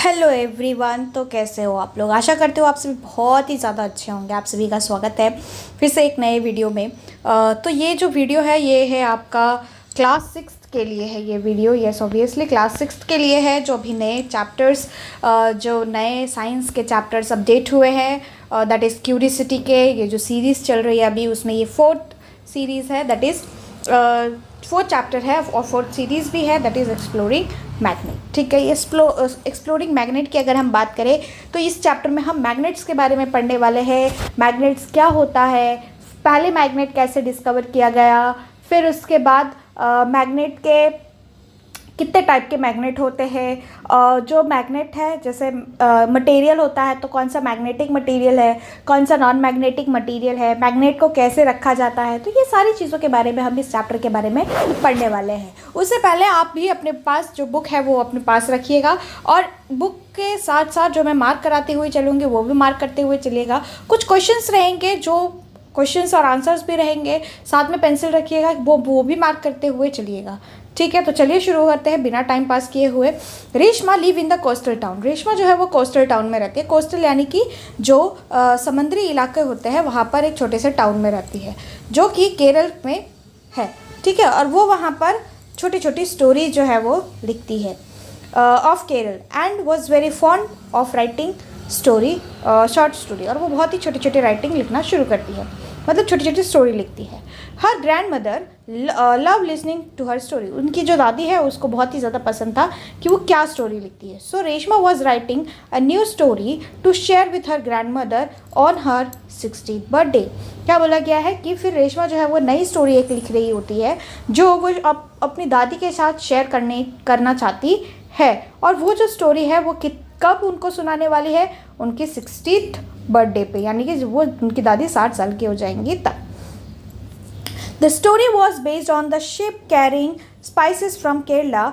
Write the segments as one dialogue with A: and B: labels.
A: Hello everyone. तो कैसे हो आप लोग? आशा करते हो आप सभी बहुत ही ज़्यादा अच्छे होंगे। आप सभी का स्वागत है फिर से एक नए वीडियो में। तो ये जो वीडियो है ये है आपका क्लास सिक्स्थ के लिए है ये video. Yes, obviously class sixth के लिए है। जो अभी नए चैप्टर्स जो नए साइंस के चैप्टर्स अपडेट हुए हैं दैट इज़ क्यूरिसिटी के ये जो सीरीज़ चल रही है अभी उसमें ये फोर्थ सीरीज़ है दैट इज़ फोर्थ चैप्टर है और फोर्थ सीरीज़ भी है दैट इज़ एक्सप्लोरिंग मैग्नेट। ठीक है, ये एक्सप्लोरिंग मैग्नेट की अगर हम बात करें तो इस चैप्टर में हम मैग्नेट्स के बारे में पढ़ने वाले हैं। मैग्नेट्स क्या होता है, पहले मैग्नेट कैसे डिस्कवर किया गया, फिर उसके बाद मैग्नेट के कितने टाइप के मैग्नेट होते हैं, जो मैग्नेट है जैसे मटेरियल होता है तो कौन सा मैग्नेटिक मटेरियल है, कौन सा नॉन मैग्नेटिक मटेरियल है, मैग्नेट को कैसे रखा जाता है। तो ये सारी चीज़ों के बारे में हम इस चैप्टर के बारे में पढ़ने वाले हैं। उससे पहले आप भी अपने पास जो बुक है वो अपने पास रखिएगा और बुक के साथ साथ जो मैं मार्क कराते हुए चलूँगी वो भी मार्क करते हुए चलिएगा। कुछ क्वेश्चंस रहेंगे जो क्वेश्चंस और आंसर्स भी रहेंगे, साथ में पेंसिल रखिएगा, वो भी मार्क करते हुए चलिएगा। ठीक है, तो चलिए शुरू करते हैं बिना टाइम पास किए हुए। Reshma live in the coastal town. Reshma जो है वो कोस्टल टाउन में रहती है। कोस्टल यानी कि जो समुद्री इलाके होते हैं वहाँ पर एक छोटे से टाउन में रहती है जो कि केरल में है। ठीक है, और वो वहाँ पर छोटी छोटी स्टोरी जो है वो लिखती है of Kerala and was very fond of writing story, short story. और वो बहुत ही छोटी छोटी राइटिंग लिखना शुरू करती है, मतलब छोटी छोटी स्टोरी लिखती है। हर grandmother love listening to her story. उनकी जो दादी है उसको बहुत ही ज़्यादा पसंद था कि वो क्या स्टोरी लिखती है। So Reshma was writing a new story to share with her grandmother on her 60th birthday. क्या बोला गया है कि फिर रेशमा जो है वो नई स्टोरी एक लिख रही होती है जो वो अपनी दादी के साथ शेयर करना चाहती है। और वो जो स्टोरी है वो कब उनको सुनाने वाली है? उनकी 60th बर्थडे पे, यानी कि वो उनकी दादी 60 साल की हो जाएंगी तब। The story was based on the ship carrying spices from Kerala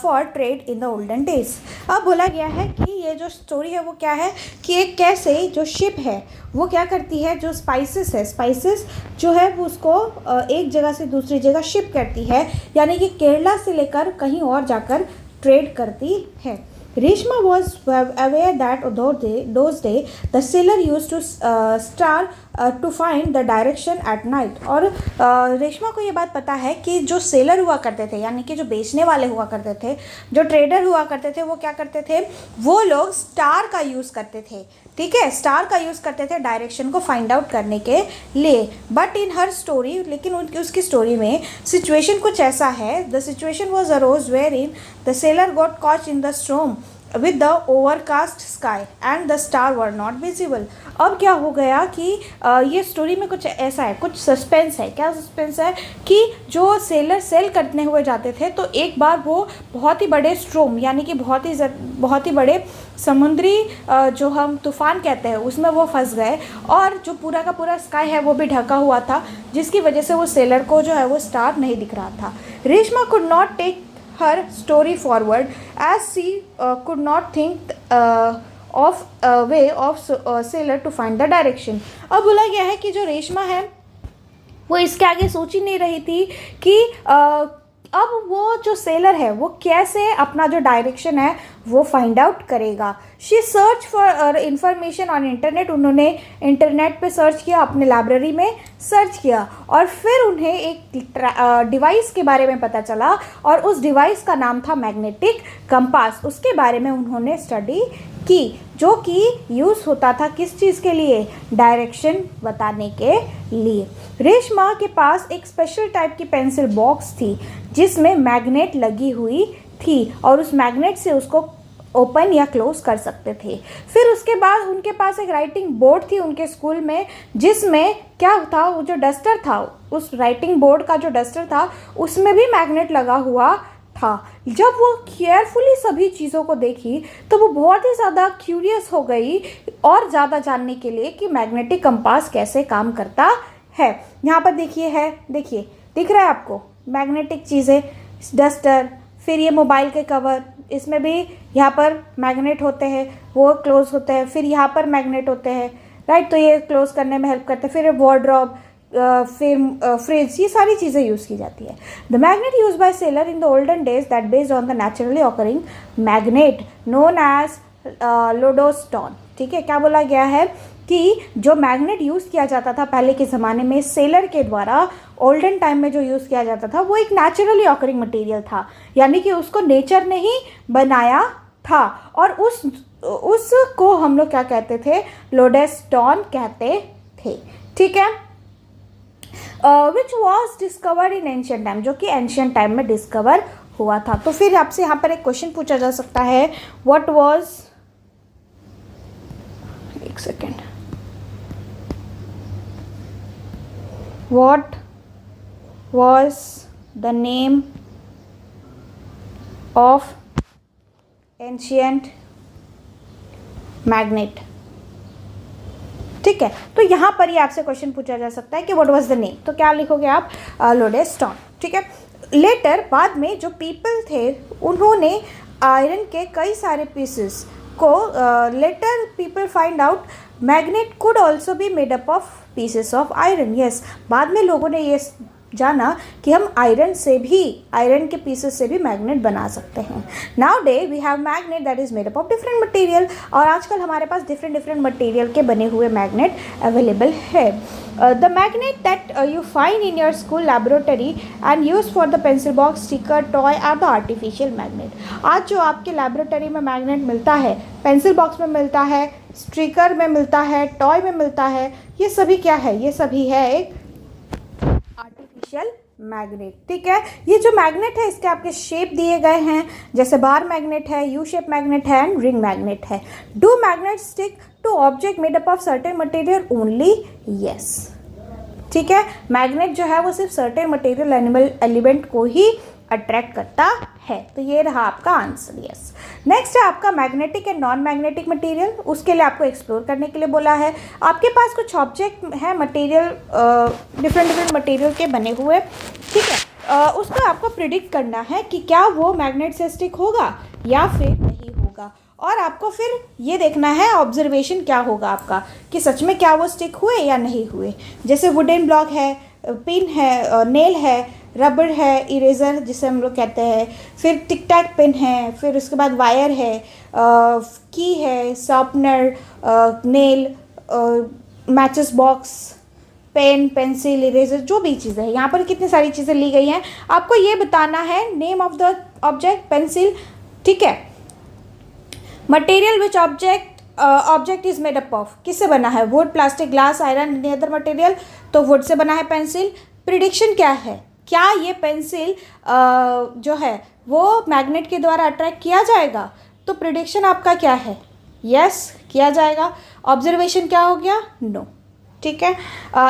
A: for trade in the olden days. अब बोला गया है कि ये जो स्टोरी है वो क्या है कि एक कैसे जो शिप है वो क्या करती है, जो स्पाइसेस है, स्पाइसेस जो है वो उसको एक जगह से दूसरी जगह शिप करती है, यानी कि केरला से लेकर कहीं और जाकर ट्रेड करती है। Reshma was aware that those days the sailor used to star to find the direction at night। और रेशमा को ये बात पता है कि जो सेलर हुआ करते थे, यानी कि जो बेचने वाले हुआ करते थे, जो ट्रेडर हुआ करते थे, वो क्या करते थे, वो लोग स्टार का यूज़ करते थे। ठीक है, स्टार का यूज़ करते थे डायरेक्शन को फाइंड आउट करने के लिए। बट इन हर स्टोरी, लेकिन उसकी स्टोरी में सिचुएशन कुछ ऐसा है। The situation was arose where in the sailor got caught in the storm with the overcast sky and the star were not visible। अब क्या हो गया कि ये स्टोरी में कुछ ऐसा है, कुछ सस्पेंस है। क्या सस्पेंस है कि जो सेलर सेल करने हुए जाते थे तो एक बार वो बहुत ही बड़े स्ट्रोम, यानी कि बहुत ही बड़े समुद्री जो हम तूफान कहते हैं उसमें वो फंस गए और जो पूरा का पूरा स्काई है वो भी ढका हुआ था, जिसकी वजह से वो सेलर को जो है वो स्टार नहीं दिख रहा था। Reshma could not take her story forward as she could not think of a way of sailor to find the direction। अब बोला गया है कि जो रेशमा है वो इसके आगे सोच ही नहीं रही थी कि अब वो जो सेलर है वो कैसे अपना जो डायरेक्शन है वो फाइंड आउट करेगा। She search for information on internet. उन्होंने इंटरनेट पे सर्च किया, अपने लाइब्रेरी में सर्च किया और फिर उन्हें एक डिवाइस के बारे में पता चला और उस डिवाइस का नाम था मैग्नेटिक कंपास। उसके बारे में उन्होंने स्टडी की जो कि यूज़ होता था किस चीज़ के लिए? डायरेक्शन बताने के लिए। रेशमा के पास एक स्पेशल टाइप की पेंसिल बॉक्स थी जिसमें मैग्नेट लगी हुई थी और उस मैग्नेट से उसको ओपन या क्लोज कर सकते थे। फिर उसके बाद उनके पास एक राइटिंग बोर्ड थी उनके स्कूल में, जिसमें क्या था, वो जो डस्टर था, उस राइटिंग बोर्ड का जो डस्टर था उसमें भी मैग्नेट लगा हुआ था। जब वो केयरफुली सभी चीज़ों को देखी तो वो बहुत ही ज़्यादा क्यूरियस हो गई और ज़्यादा जानने के लिए कि मैग्नेटिक कंपास कैसे काम करता है। यहाँ पर देखिए दिख रहा है आपको मैग्नेटिक चीज़ें, डस्टर, फिर ये मोबाइल के कवर, इसमें भी यहाँ पर मैग्नेट होते हैं, वो क्लोज होते हैं, फिर यहाँ पर मैग्नेट होते हैं, राइट, तो ये क्लोज करने में हेल्प करते हैं। फिर वार्डरोब, फिर फ्रिज, ये सारी चीज़ें यूज़ की जाती है। The magnet use by sailor in the olden days that based on the naturally occurring magnet known as lodestone. ठीक है, क्या बोला गया है कि जो मैग्नेट यूज़ किया जाता था पहले के ज़माने में सेलर के द्वारा, ओल्डन टाइम में जो यूज़ किया जाता था वो एक नेचुरली ऑकरिंग मटेरियल था, यानी कि उसको नेचर ने ही बनाया था, और उसको हम लोग क्या कहते थे, लोडेस्टोन कहते थे। ठीक है, which was discovered in ancient time, जो कि एंशियंट टाइम में डिस्कवर हुआ था। तो फिर आपसे यहाँ पर एक क्वेश्चन पूछा जा सकता है, व्हाट वॉज, एक second, what was the name of ancient magnet. ठीक है, तो यहाँ पर ही आपसे क्वेश्चन पूछा जा सकता है कि व्हाट वाज द नेम, तो क्या लिखोगे आप, लोडेस्टोन। ठीक है, लेटर बाद में जो पीपल थे उन्होंने आयरन के कई सारे पीसेस को, later people find out magnet could also be made up of pieces of iron. Yes, बाद में लोगों ने ये जाना कि हम आयरन के पीसेस से भी मैग्नेट बना सकते हैं। Now day we have magnet that is made up of different material, और आजकल हमारे पास डिफरेंट मटेरियल के बने हुए मैग्नेट अवेलेबल है। The magnet that you find in your school laboratory and use for the pencil box, sticker, toy are the artificial magnet. आज जो आपके लैबोरेटरी में मैग्नेट मिलता है, पेंसिल बॉक्स में मिलता है, स्टिकर में मिलता है, टॉय में मिलता है, ये सभी क्या है, ये सभी है एक आर्टिफिशियल मैग्नेट। ठीक है, ये जो मैग्नेट है इसके आपके शेप दिए गए हैं, जैसे बार मैग्नेट है, यू शेप मैग्नेट है एंड रिंग मैग्नेट है। Do magnet stick to object made up of certain material only? Yes. ठीक है, मैग्नेट जो है वो सिर्फ सर्टेन मटेरियल एलिमेंट को ही अट्रैक्ट करता है। तो ये रहा आपका आंसर, यस। नेक्स्ट है आपका magnetic and non magnetic material. उसके लिए आपको एक्सप्लोर करने के लिए बोला है। आपके पास कुछ ऑब्जेक्ट है मटेरियल, डिफरेंट मटेरियल के बने हुए। ठीक है, उसको आपको प्रिडिक्ट करना है कि क्या वो मैग्नेट से स्टिक होगा या फिर नहीं होगा, और आपको फिर ये देखना है ऑब्जर्वेशन क्या होगा आपका कि सच में क्या वो स्टिक हुए या नहीं हुए। जैसे वुडन ब्लॉक है, पिन है, नेल है, रबड़ है, इरेज़र जिसे हम लोग कहते हैं, फिर टिक टैक पेन है, फिर उसके बाद वायर है, की है, sharpener, nail, matches box, pen, pencil, eraser, जो भी चीज़ें हैं, यहाँ पर कितनी सारी चीज़ें ली गई हैं। आपको ये बताना है name of the object, pencil. ठीक है, material which object is made up of, किससे बना है, would, plastic, glass, iron, any other material, तो वुड से बना है पेंसिल। प्रिडिक्शन क्या है, क्या ये पेंसिल जो है वो मैग्नेट के द्वारा अट्रैक्ट किया जाएगा, तो प्रिडिक्शन आपका क्या है, यस किया जाएगा। ऑब्जर्वेशन क्या हो गया, नो। ठीक है,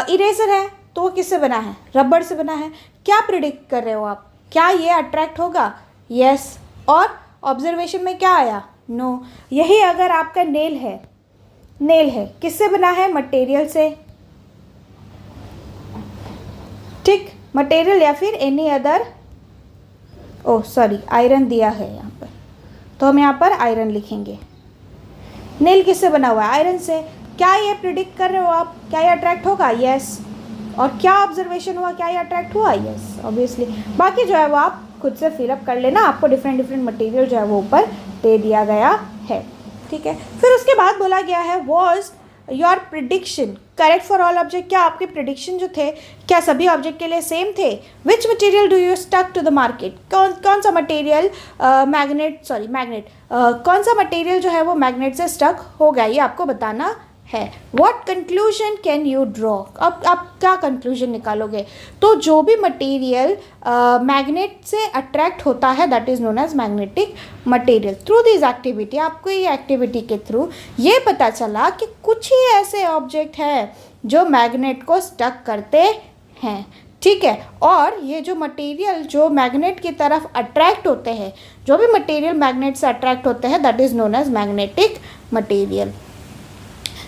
A: इरेजर है तो वो किससे बना है, रबड़ से बना है। क्या प्रिडिक्ट कर रहे हो आप, क्या ये अट्रैक्ट होगा, यस। और ऑब्जर्वेशन में क्या आया, नो। यही अगर आपका नेल है किससे बना है, मटेरियल से। ठीक, मटेरियल या फिर any other, oh sorry iron दिया है यहाँ पर, तो हम यहाँ पर आयरन लिखेंगे। नेल किससे बना हुआ है, आयरन से। क्या ये प्रिडिक्ट कर रहे हो आप, क्या ये अट्रैक्ट होगा, यस। और क्या ऑब्जर्वेशन हुआ, क्या ये अट्रैक्ट हुआ, यस ऑब्वियसली। बाकी जो है वो आप खुद से फिलअप कर लेना, आपको डिफरेंट मटेरियल जो है वो ऊपर दे दिया गया है। ठीक है, फिर उसके बाद बोला गया है was your prediction correct for all object, क्या आपके प्रिडिक्शन जो थे क्या सभी ऑब्जेक्ट के लिए सेम थे। Which material do you stuck to the market, कौन सा मटेरियल मैग्नेट कौन सा मटेरियल जो है वो मैग्नेट से स्टक हो गया, ये आपको बताना है। What conclusion can you draw, अब आप क्या कंक्लूजन निकालोगे, तो जो भी मटेरियल मैग्नेट से अट्रैक्ट होता है that is known as magnetic material. Through this activity, आपको ये एक्टिविटी के थ्रू ये पता चला कि कुछ ही ऐसे ऑब्जेक्ट हैं जो मैग्नेट को स्टक करते हैं। ठीक है, और ये जो मटेरियल जो मैग्नेट की तरफ अट्रैक्ट होते हैं, जो भी मटेरियल मैग्नेट से अट्रैक्ट होते हैं that is known as magnetic material.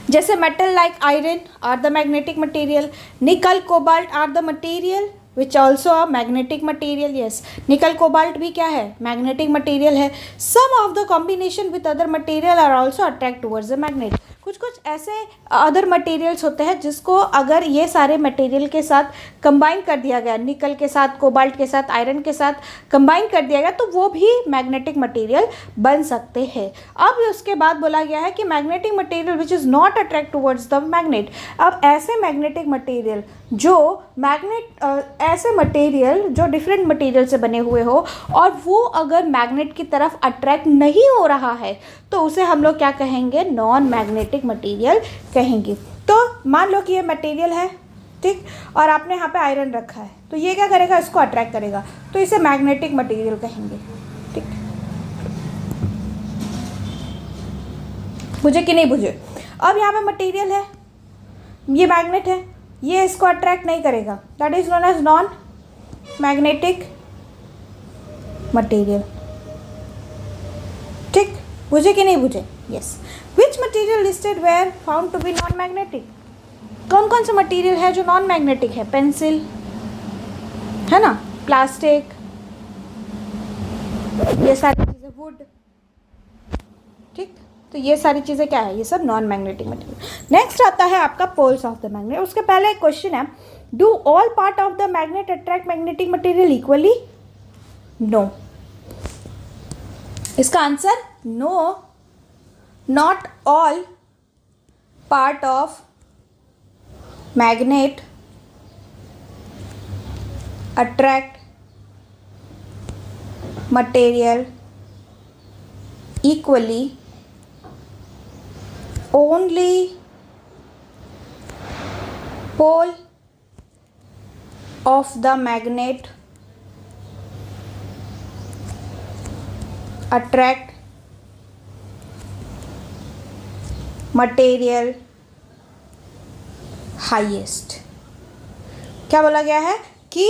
A: जैसे metal like iron are the magnetic material, nickel cobalt are the material which also a magnetic material. Yes, nickel cobalt भी क्या है, मैग्नेटिक मटेरियल है। Some of the combination with other material are also attract towards the magnet, कुछ कुछ ऐसे other materials होते हैं जिसको अगर ये सारे मटेरियल के साथ कंबाइन कर दिया गया, निकल के साथ, कोबाल्ट के साथ, आयरन के साथ कंबाइन कर दिया गया, तो वो भी मैग्नेटिक मटेरियल बन सकते हैं। अब उसके बाद बोला गया है कि magnetic material which is not attract towards the magnet. अब ऐसे मैग्नेटिक मटेरियल जो ऐसे मटेरियल जो डिफरेंट मटेरियल से बने हुए हो और वो अगर मैग्नेट की तरफ अट्रैक्ट नहीं हो रहा है तो उसे हम लोग क्या कहेंगे, नॉन मैग्नेटिक मटेरियल कहेंगे। तो मान लो कि ये मटेरियल है, ठीक, और आपने यहाँ पे आयरन रखा है, तो ये क्या करेगा, इसको अट्रैक्ट करेगा, तो इसे मैग्नेटिक मटेरियल कहेंगे। ठीक, बुझे कि नहीं बुझे? अब यहाँ पे मटेरियल है, ये मैग्नेट है, ये इसको अट्रैक्ट नहीं करेगा, that is known as non magnetic material. ठीक, बुझे कि नहीं बुझे? Yes. Which material listed were found to be non magnetic? कौन कौन से मटेरियल है जो नॉन मैग्नेटिक है? पेंसिल है ना, प्लास्टिक, ये सारी चीज़ें, वुड। ठीक, तो ये सारी चीज़ें क्या है, ये सब नॉन मैग्नेटिक मटेरियल। नेक्स्ट आता है आपका पोल्स ऑफ द मैग्नेट। उसके पहले एक क्वेश्चन है, do all part of the magnet attract magnetic material equally? No. इसका answer no, not all part of magnet attract material equally, only pole of the magnet attract material highest। क्या बोला गया है कि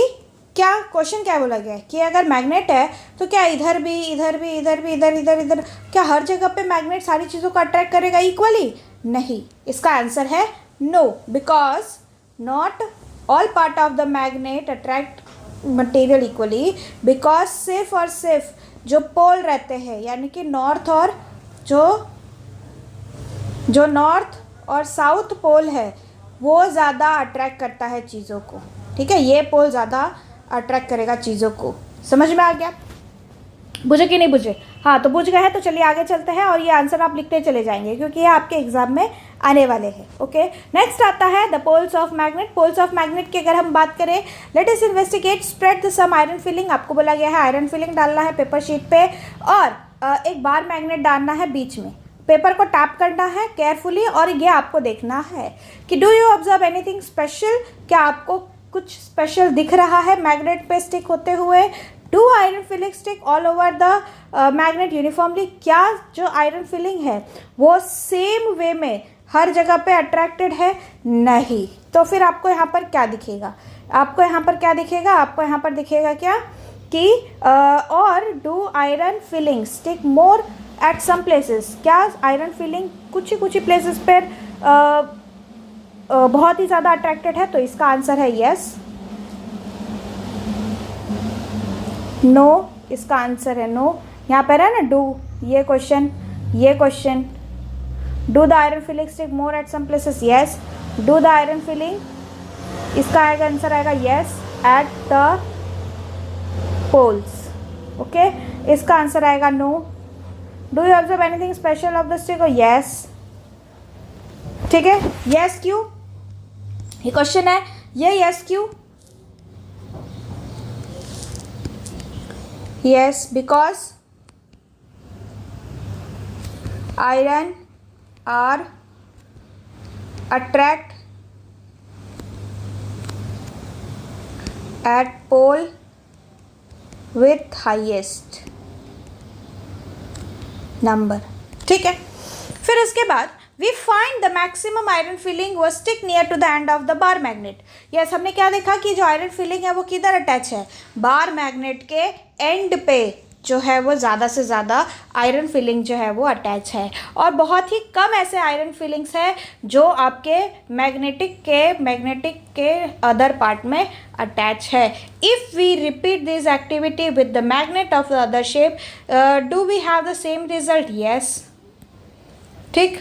A: क्या क्वेश्चन क्या बोला गया है कि अगर मैग्नेट है तो क्या इधर भी, इधर भी, इधर भी, इधर इधर इधर, क्या हर जगह पे मैग्नेट सारी चीज़ों को अट्रैक्ट करेगा इक्वली? नहीं। इसका आंसर है no, because not all part of the magnet attract material equally, because सिर्फ और सिर्फ जो पोल रहते हैं, यानी कि नॉर्थ और जो नॉर्थ और साउथ पोल है वो ज़्यादा अट्रैक्ट करता है चीज़ों को। ठीक है, ये पोल ज़्यादा अट्रैक्ट करेगा चीज़ों को। समझ में आ गया? बुझे कि नहीं बुझे? हाँ, तो बुझ गए हैं तो चलिए आगे चलते हैं और ये आंसर आप लिखते चले जाएंगे क्योंकि ये आपके एग्जाम में आने वाले हैं। ओके, नेक्स्ट आता है the poles of magnet. Poles of magnet की अगर हम बात करें, let us investigate spread the some iron filling. आपको बोला गया है आयरन फिलिंग डालना है पेपर शीट पे और एक बार मैग्नेट डालना है बीच में, पेपर को टैप करना है केयरफुली और ये आपको देखना है कि do you observe anything special, क्या आपको कुछ स्पेशल दिख रहा है मैग्नेट पे स्टिक होते हुए? Do iron filling stick all over the magnet uniformly, क्या जो आयरन फिलिंग है वो सेम वे में हर जगह पे अट्रैक्टेड है? नहीं। तो फिर आपको यहाँ पर क्या दिखेगा? आपको यहाँ पर क्या दिखेगा? आपको यहाँ पर दिखेगा क्या कि और do iron filling stick more at some places, क्या आयरन फिलिंग कुछ ही प्लेसेस पर बहुत ही ज़्यादा अट्रैक्टेड है? तो इसका आंसर है यस, नो। इसका आंसर है नो। यहाँ पर है ना डू, ये question, do the iron filling stick more at some places? Yes, do the iron filling, इसका आंसर आएगा yes at the poles. Okay, इसका आंसर आएगा no. Do you observe anything special of the stick? Yes. ठीक है, yes क्यों? ये question है, ये यस क्यों? Yes, because iron are attract at pole with highest number. ठीक है, फिर उसके बाद we find the maximum iron filling was stick near to the end of the bar magnet। Yes, हमने क्या देखा कि जो आयरन फिलिंग है वो किधर अटैच है? बार मैग्नेट के एंड पे जो है वो ज़्यादा से ज़्यादा आयरन फिलिंग जो है वो अटैच है और बहुत ही कम ऐसे आयरन फिलिंग्स है जो आपके मैग्नेटिक के अदर पार्ट में अटैच है। If we repeat this activity with the magnet of the other shape, do we have the same result? Yes. ठीक,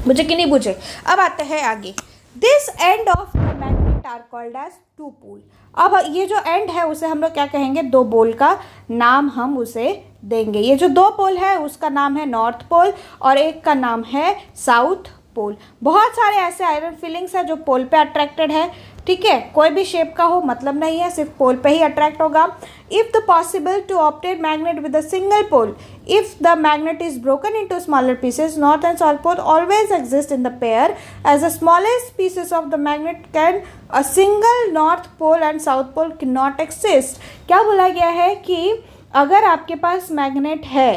A: बुझे कि नहीं बुझे? अब आते हैं आगे। This end of the magnet are called as two pole. अब ये जो एंड है उसे हम लोग क्या कहेंगे? दो पोल का नाम हम उसे देंगे। ये जो दो पोल है उसका नाम है नॉर्थ पोल और एक का नाम है साउथ पोल। बहुत सारे ऐसे आयरन फिलिंग्स है जो पोल पे अट्रैक्टेड है, ठीक है, कोई भी शेप का हो मतलब नहीं है, सिर्फ पोल पे ही अट्रैक्ट होगा। If the possible to obtain magnet with a single pole, if the magnet is broken into smaller pieces, north and south pole always exist in the pair as the smallest pieces of the magnet can, a single north pole and south pole cannot exist। क्या बोला गया है कि अगर आपके पास magnet है,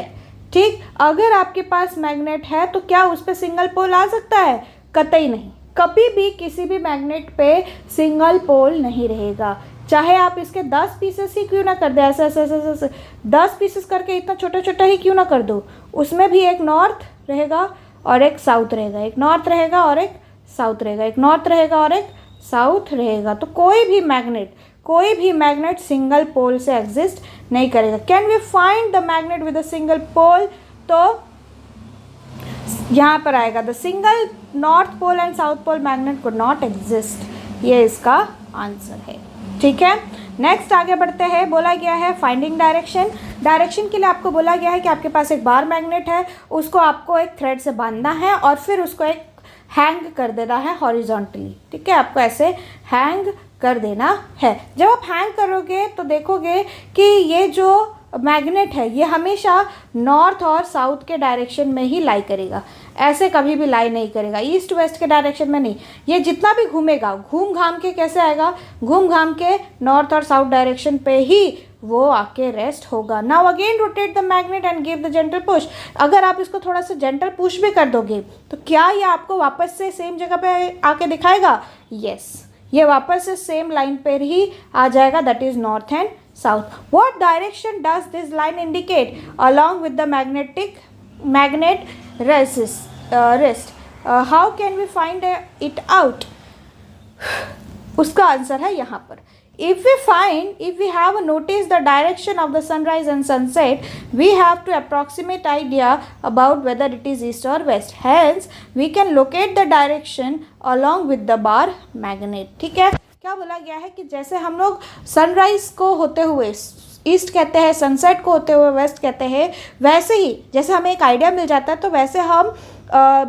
A: ठीक, अगर आपके पास मैग्नेट है तो क्या उस पर सिंगल पोल आ सकता है? कतई नहीं, कभी भी किसी भी मैग्नेट पे सिंगल पोल नहीं रहेगा, चाहे आप इसके 10 पीसेस ही क्यों ना कर दे, ऐसे ऐसे ऐसे ऐसे 10 पीसेस करके इतना छोटा छोटा ही क्यों ना कर दो, उसमें भी एक नॉर्थ रहेगा और एक साउथ रहेगा, एक नॉर्थ रहेगा और एक साउथ रहेगा, एक नॉर्थ रहेगा और एक साउथ रहेगा। तो कोई भी मैग्नेट सिंगल पोल से एग्जिस्ट नहीं करेगा। Can we find the magnet with a single pole? तो यहाँ पर आएगा the single north pole and south pole magnet could not exist, ये इसका आंसर है, ठीक है। नेक्स्ट आगे बढ़ते हैं। बोला गया है फाइंडिंग डायरेक्शन। डायरेक्शन के लिए आपको बोला गया है कि आपके पास एक बार मैग्नेट है, उसको आपको एक थ्रेड से बांधना है और फिर उसको एक हैंग कर देना है हॉरिजॉन्टली, ठीक है, आपको ऐसे हैंग कर देना है। जब आप हैंग करोगे तो देखोगे कि ये जो मैग्नेट है ये हमेशा नॉर्थ और साउथ के डायरेक्शन में ही लाई करेगा, ऐसे कभी भी लाई नहीं करेगा, ईस्ट वेस्ट के डायरेक्शन में नहीं। ये जितना भी घूमेगा घूम घाम के कैसे आएगा? घूम घाम के नॉर्थ और साउथ डायरेक्शन पे ही वो आके रेस्ट होगा। Now again rotate the magnet and give the gentle push. अगर आप इसको थोड़ा सा जेंटल पुश भी कर दोगे तो क्या ये आपको वापस से सेम जगह पे आके दिखाएगा? यस, ये वापस से सेम लाइन पर ही आ जाएगा, that is north and south। What direction does this line indicate along with the magnet rest? How can we find it out? उसका आंसर है यहाँ पर। If we have noticed the direction of the sunrise and sunset, we have to approximate idea about whether it is east or west. Hence, we can locate the direction along with the bar magnet। ठीक है, क्या बोला गया है कि जैसे हम लोग सनराइज को होते हुए ईस्ट कहते हैं, सनसेट को होते हुए वेस्ट कहते हैं, वैसे ही जैसे हमें एक आइडिया मिल जाता है तो वैसे हम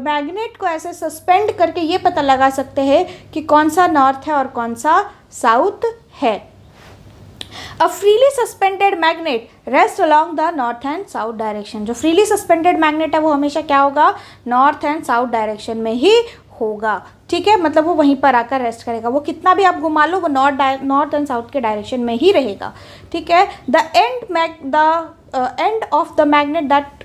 A: मैग्नेट को ऐसे सस्पेंड करके ये पता लगा सकते हैं कि कौन सा नॉर्थ है और कौन सा साउथ है। A freely suspended magnet rest along the north and south direction. जो फ्रीली सस्पेंडेड मैग्नेट है वो हमेशा क्या होगा? नॉर्थ एंड साउथ डायरेक्शन में ही होगा, ठीक है, मतलब वो वहीं पर आकर रेस्ट करेगा, वो कितना भी आप घुमा लो वो नॉर्थ एंड साउथ के डायरेक्शन में ही रहेगा, ठीक है। The end of the magnet that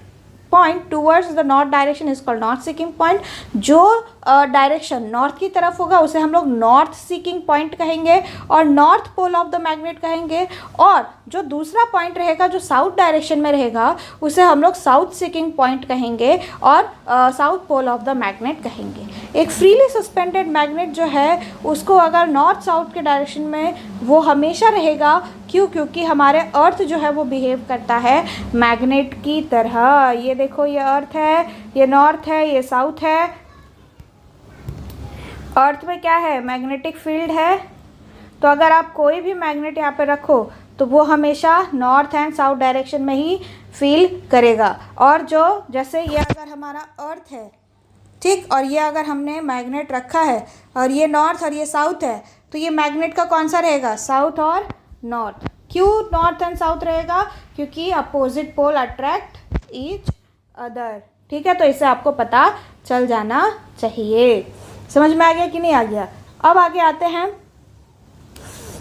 A: point towards the north direction is called north seeking point. जो डायरेक्शन नॉर्थ की तरफ होगा उसे हम लोग नॉर्थ सीकिंग पॉइंट कहेंगे और north pole of the magnet कहेंगे, और जो दूसरा पॉइंट रहेगा जो साउथ डायरेक्शन में रहेगा उसे हम लोग साउथ सीकिंग पॉइंट कहेंगे और south pole of the magnet कहेंगे। एक फ्रीली सस्पेंडेड मैग्नेट जो है उसको अगर नॉर्थ साउथ के डायरेक्शन में वो हमेशा रहेगा, क्यों? क्योंकि हमारे अर्थ जो है वो बिहेव करता है मैग्नेट की तरह। ये देखो, ये अर्थ है, ये नॉर्थ है, ये साउथ है। अर्थ में क्या है? मैग्नेटिक फील्ड है, तो अगर आप कोई भी मैग्नेट यहाँ पे रखो तो वो हमेशा नॉर्थ एंड साउथ डायरेक्शन में ही फील करेगा। और जो जैसे ये अगर हमारा अर्थ है, ठीक, और ये अगर हमने मैग्नेट रखा है और ये नॉर्थ और ये साउथ है, तो ये मैग्नेट का कौन सा रहेगा? साउथ और नॉर्थ। क्यों नॉर्थ एंड साउथ रहेगा? क्योंकि opposite pole attract each other, ठीक है, तो इससे आपको पता चल जाना चाहिए। समझ में आ गया कि नहीं आ गया? अब आगे आते हैं,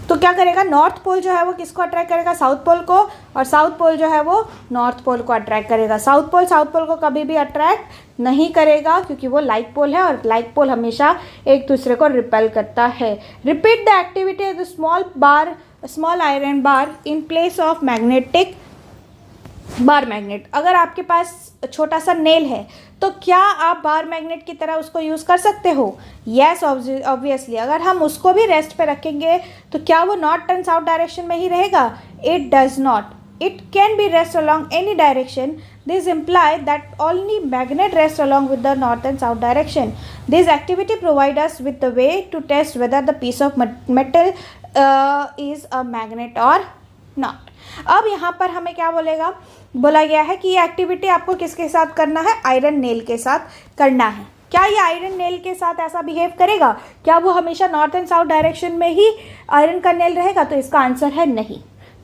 A: तो क्या करेगा? नॉर्थ पोल जो है वो किसको अट्रैक्ट करेगा? साउथ पोल को, और साउथ पोल जो है वो नॉर्थ पोल को अट्रैक्ट करेगा। साउथ पोल को कभी भी अट्रैक्ट नहीं करेगा क्योंकि वो लाइक पोल है और लाइक पोल हमेशा एक दूसरे को रिपेल करता है। Repeat the activity of the small iron bar in place of magnetic bar magnet. अगर आपके पास छोटा सा नेल है तो क्या आप बार मैग्नेट की तरह उसको यूज़ कर सकते हो? Yes, obviously. अगर हम उसको भी रेस्ट पे रखेंगे तो क्या वो नॉर्थ एंड साउथ डायरेक्शन में ही रहेगा? It does not. it can be rest along any direction. This implies that only magnet rest along with the north and south direction. This activity provides us with the way to test whether the piece of metal is a magnet or not. अब यहाँ पर हमें क्या बोला गया है कि ये एक्टिविटी आपको किसके साथ करना है, आयरन नेल के साथ करना है। क्या ये आयरन नेल के साथ ऐसा बिहेव करेगा? क्या वो हमेशा नॉर्थ एंड साउथ डायरेक्शन में ही आयरन का नेल रहेगा? तो इसका आंसर है नहीं।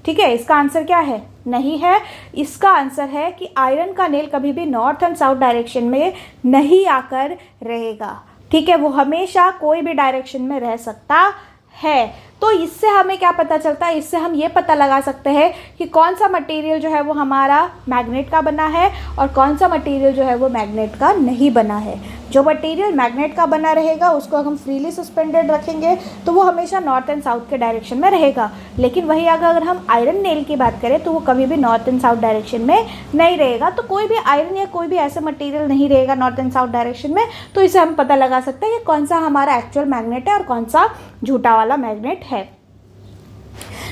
A: ठीक है, इसका आंसर क्या है? नहीं है। इसका आंसर है कि आयरन का नेल कभी भी नॉर्थ एंड साउथ डायरेक्शन में नहीं आकर रहेगा। ठीक है, वो हमेशा कोई भी डायरेक्शन में रह सकता है। तो इससे हमें क्या पता चलता है? इससे हम ये पता लगा सकते हैं कि कौन सा मटेरियल जो है वो हमारा मैग्नेट का बना है और कौन सा मटेरियल जो है वो मैग्नेट का नहीं बना है। जो मटेरियल मैग्नेट का बना रहेगा उसको हम फ्रीली सस्पेंडेड रखेंगे तो वो हमेशा नॉर्थ एंड साउथ के डायरेक्शन में रहेगा। लेकिन वही अगर हम आयरन नेल की बात करें तो वो कभी भी नॉर्थ एंड साउथ डायरेक्शन में नहीं रहेगा। तो कोई भी आयरन या कोई भी ऐसा मटेरियल नहीं रहेगा नॉर्थ एंड साउथ डायरेक्शन में। तो इसे हम पता लगा सकते हैं कि कौन सा हमारा एक्चुअल मैग्नेट है और कौन सा झूठा वाला मैग्नेट है।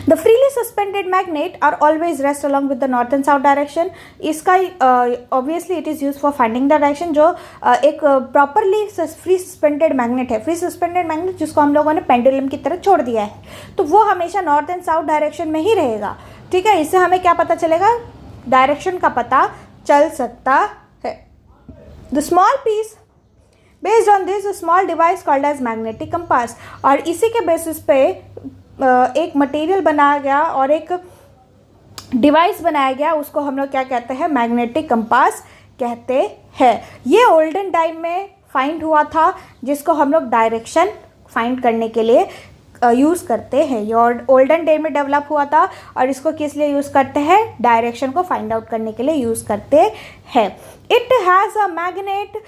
A: The freely suspended magnet are always rest along with the north and south direction. इसका obviously it is used for finding the direction। जो एक properly free suspended magnet है, free suspended magnet जिसको हम लोगों ने पेंडुलम की तरह छोड़ दिया है, तो वो हमेशा नॉर्थ एंड साउथ डायरेक्शन में ही रहेगा। ठीक है, इससे हमें क्या पता चलेगा? डायरेक्शन का पता चल सकता है। The small piece based on this a small device called as magnetic compass। और इसी के बेसिस पे एक मटेरियल बनाया गया और एक डिवाइस बनाया गया, उसको हम लोग क्या कहते हैं? मैग्नेटिक कंपास कहते हैं। ये ओल्डन टाइम में फाइंड हुआ था, जिसको हम लोग डायरेक्शन फाइंड करने के लिए यूज़ करते हैं। ये ओल्डन डे में डेवलप हुआ था और इसको किस लिए यूज़ करते हैं? डायरेक्शन को फाइंड आउट करने के लिए यूज़ करते हैं। It has a magnet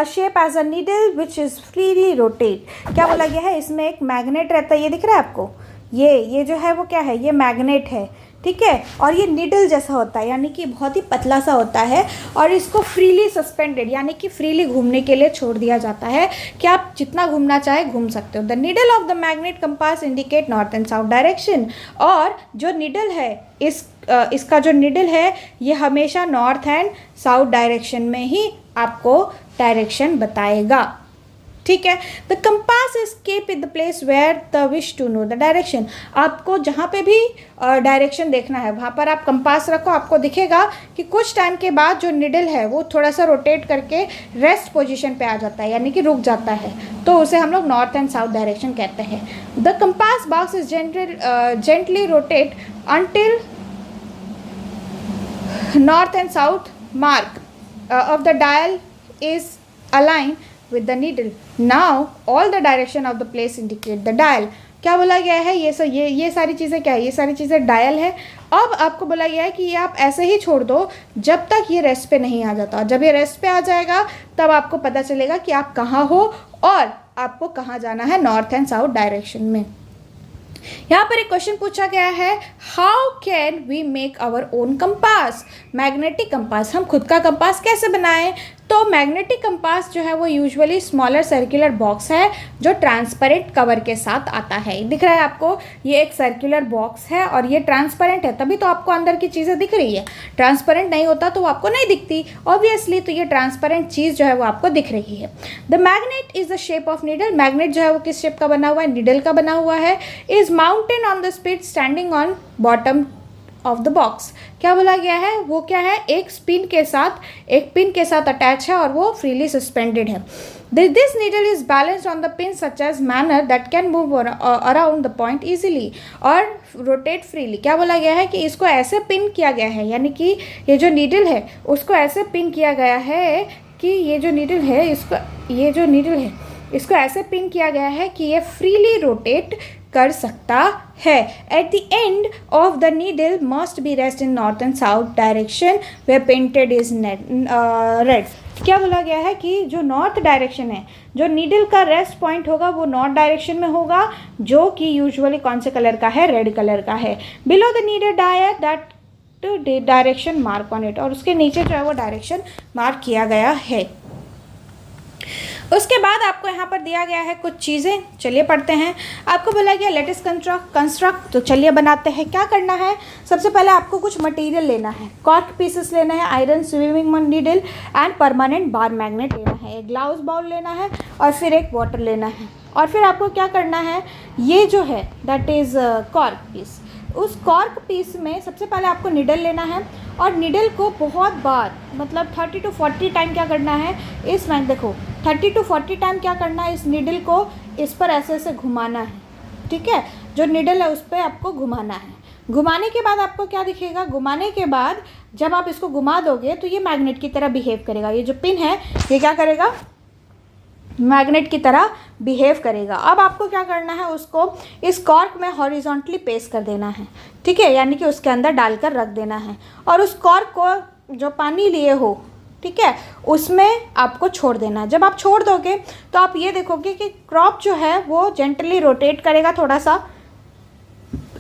A: shape as a needle which is freely rotate. क्या बोला गया है? इसमें एक मैग्नेट रहता है, ये दिख रहा है आपको? ये जो है वो क्या है? ये मैग्नेट है। ठीक है, और ये नीडल जैसा होता है, यानी कि बहुत ही पतला सा होता है और इसको फ्रीली सस्पेंडेड यानी कि फ्रीली घूमने के लिए छोड़ दिया जाता है कि आप जितना घूमना चाहे घूम सकते हो। The needle of the magnet compass indicate north and south direction. और जो नीडल है इसका जो नीडल है ये हमेशा नॉर्थ एंड साउथ डायरेक्शन में ही आपको डायरेक्शन बताएगा। ठीक है, the compass is keep in the place where the wish to know the direction. आपको जहाँ पे भी डायरेक्शन देखना है वहाँ पर आप कंपास रखो, आपको दिखेगा कि कुछ टाइम के बाद जो निडल है वो थोड़ा सा रोटेट करके रेस्ट पोजीशन पे आ जाता है, यानी कि रुक जाता है, तो उसे हम लोग नॉर्थ एंड साउथ डायरेक्शन कहते हैं। The compass box is gently rotate until north and south mark of the dial is align with the needle. Now all the direction of the place indicate the dial। क्या बोला गया है? ये सारी चीज़ें क्या है? ये सारी चीज़ें डायल है। अब आपको बोला गया है कि ये आप ऐसे ही छोड़ दो जब तक ये रेस्ट पे नहीं आ जाता। जब ये रेस्ट पे आ जाएगा तब आपको पता चलेगा कि आप कहाँ हो और आपको कहाँ जाना है, नॉर्थ एंड साउथ डायरेक्शन में। यहाँ पर एक क्वेश्चन पूछा गया है, how can we make our own compass? Magnetic compass, हम खुद का कंपास कैसे बनाएं? तो मैग्नेटिक कंपास जो है वो यूजुअली स्मॉलर सर्कुलर बॉक्स है जो ट्रांसपेरेंट कवर के साथ आता है। दिख रहा है आपको? ये एक सर्कुलर बॉक्स है और ये ट्रांसपेरेंट है, तभी तो आपको अंदर की चीज़ें दिख रही है। ट्रांसपेरेंट नहीं होता तो वो आपको नहीं दिखती ऑब्वियसली, तो ये ट्रांसपेरेंट चीज़ जो है वो आपको दिख रही है। The magnet is the shape of needle. Magnet जो है वो किस शेप का बना हुआ है? नीडल का बना हुआ है। Is mountain on the spit standing on bottom of the box. क्या बोला गया है? वो क्या है? एक पिन के साथ अटैच है और वो फ्रीली सस्पेंडेड है। This needle is balanced on the pin such as manner that can move around the point easily और रोटेट फ्रीली। क्या बोला गया है? कि इसको ऐसे पिन किया गया है, यानी कि ये जो नीडल है उसको ऐसे पिन किया गया है कि ये जो नीडल है इसको ऐसे पिन किया गया है कि ये फ्रीली रोटेट कर सकता है। At the end of the needle must be rest in north and south direction where painted is red. क्या बोला गया है? कि जो नॉर्थ डायरेक्शन है, जो नीडल का रेस्ट पॉइंट होगा वो नॉर्थ डायरेक्शन में होगा, जो कि यूजुअली कौन से कलर का है? रेड कलर का है। Below the needle dial that direction mark on it, और उसके नीचे जो है वो डायरेक्शन मार्क किया गया है। उसके बाद आपको यहाँ पर दिया गया है कुछ चीज़ें, चलिए पढ़ते हैं। आपको बोला गया लेट अस कंस्ट्रक्ट, तो चलिए बनाते हैं। क्या करना है, सबसे पहले आपको कुछ मटेरियल लेना है, कॉर्क पीसेस लेना है, iron swimming needle and permanent bar magnet लेना है, एक ग्लास बाउल लेना है और फिर एक वाटर लेना है। और फिर आपको क्या करना है, ये जो है दैट इज़ कॉर्क पीस, उस कॉर्क पीस में सबसे पहले आपको निडल लेना है और निडल को बहुत बार मतलब 30 to 40 टाइम क्या करना है, इस में देखो 30 to 40 टाइम क्या करना है, इस निडल को इस पर ऐसे ऐसे घुमाना है, ठीक है। जो निडल है उस पर आपको घुमाना है। घुमाने के बाद आपको क्या दिखेगा, घुमाने के बाद जब आप इसको घुमा दोगे तो ये मैग्नेट की तरह बिहेव करेगा। ये जो पिन है ये क्या करेगा, मैग्नेट की तरह बिहेव करेगा। अब आपको क्या करना है, उसको इस कॉर्क में हॉरिजॉन्टली पेस्ट कर देना है, ठीक है, यानी कि उसके अंदर डालकर रख देना है। और उस कॉर्क को जो पानी लिए हो, ठीक है, उसमें आपको छोड़ देना है। जब आप छोड़ दोगे तो आप ये देखोगे कि क्रॉप जो है वो जेंटली रोटेट करेगा थोड़ा सा,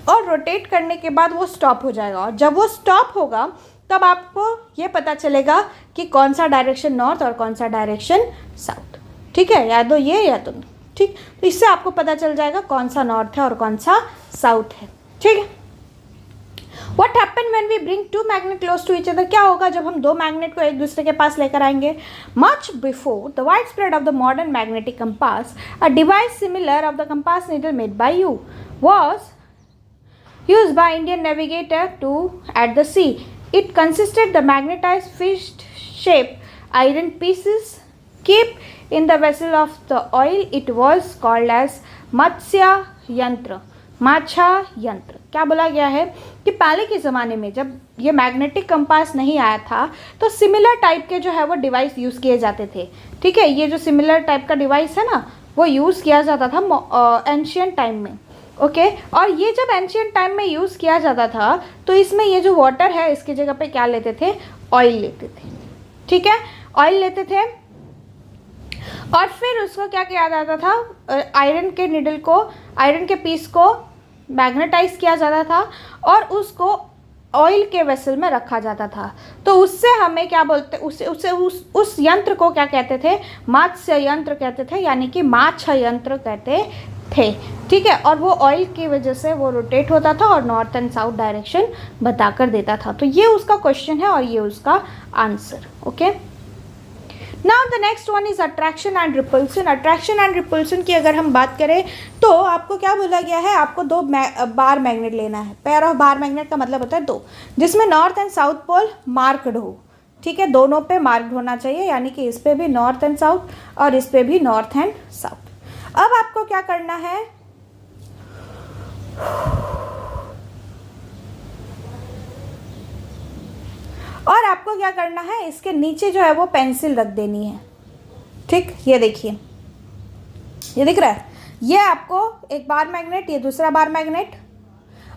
A: और रोटेट करने के बाद वो स्टॉप हो जाएगा। और जब वो स्टॉप होगा तब आपको ये पता चलेगा कि कौन सा डायरेक्शन नॉर्थ और कौन सा डायरेक्शन साउथ, ठीक है, या तो ये या तो नहीं, ठीक। तो इससे आपको पता चल जाएगा कौन सा नॉर्थ है और कौन सा साउथ है, ठीक है। What happen when we bring two magnet close to each other? क्या होगा जब हम दो मैग्नेट को एक दूसरे के पास लेकर आएंगे? Much before the widespread of the modern magnetic compass, a device similar of the compass needle made by you was used by Indian navigator to at the sea. It consisted the magnetized fish-shaped iron pieces kept in the vessel of the oil. It was called as मत्स्य यंत्र, माछा यंत्र। क्या बोला गया है कि पहले के ज़माने में जब ये मैग्नेटिक कंपास नहीं आया था तो सिमिलर टाइप के जो है वो डिवाइस यूज़ किए जाते थे, ठीक है। ये जो सिमिलर टाइप का डिवाइस है ना वो यूज़ किया जाता था एंशियंट टाइम में, ओके। और ये जब एंशियंट टाइम में यूज़ किया जाता था तो इसमें ये जो वाटर है इसकी जगह पे क्या लेते थे, ऑयल लेते थे, ठीक है, ऑयल लेते थे। और फिर उसको क्या किया जाता था, आयरन के निडल को, आयरन के पीस को मैग्नेटाइज किया जाता था और उसको ऑयल के वेसल में रखा जाता था। तो उससे हमें क्या बोलते, उस यंत्र को क्या कहते थे, मत्स्य यंत्र कहते थे, यानी कि माछा यंत्र कहते थे, ठीक है। और वो ऑयल की वजह से वो रोटेट होता था और नॉर्थ एंड साउथ डायरेक्शन बताकर देता था। तो ये उसका क्वेश्चन है और ये उसका answer, okay. Now the next one is attraction and repulsion. Attraction and repulsion की अगर हम बात करें तो आपको क्या बोला गया है, आपको दो बार मैग्नेट लेना है। पेयर ऑफ बार मैग्नेट का मतलब होता है दो, जिसमें north and south pole marked हो, ठीक है, दोनों पे मार्क्ड होना चाहिए, यानी कि इस पे भी नॉर्थ एंड साउथ और इस पे भी नॉर्थ एंड साउथ। अब आपको क्या करना है, और आपको क्या करना है, इसके नीचे जो है वो पेंसिल रख देनी है, ठीक। ये देखिए, ये दिख रहा है, ये आपको एक बार मैग्नेट, ये दूसरा बार मैग्नेट,